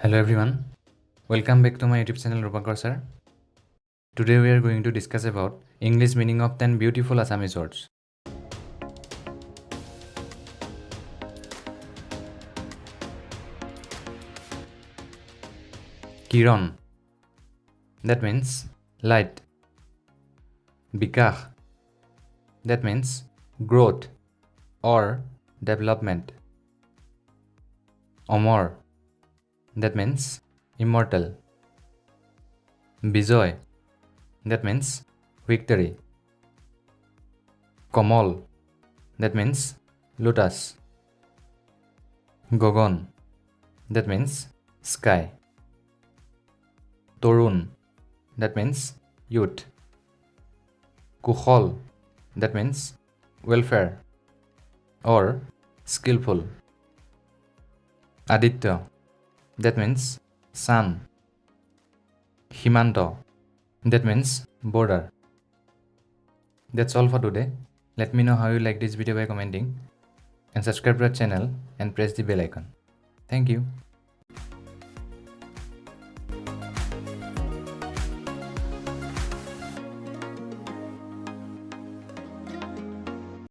Hello everyone, welcome back to my YouTube channel Rupankar sir. Today we are going to discuss about English meaning of 10 beautiful Assamese words. Kiran, that means light. Bikah, that means growth or development. Amar, that means immortal. Bijoy, that means victory. Kamal, that means lotus. Gogon, that means sky. Torun, that means youth. Kuhol, that means welfare or skillful. Aditya, that means sun. Himanta, that means border. That's all for today. Let me know how you like this video by commenting and subscribe to our channel and press the bell icon. Thank you.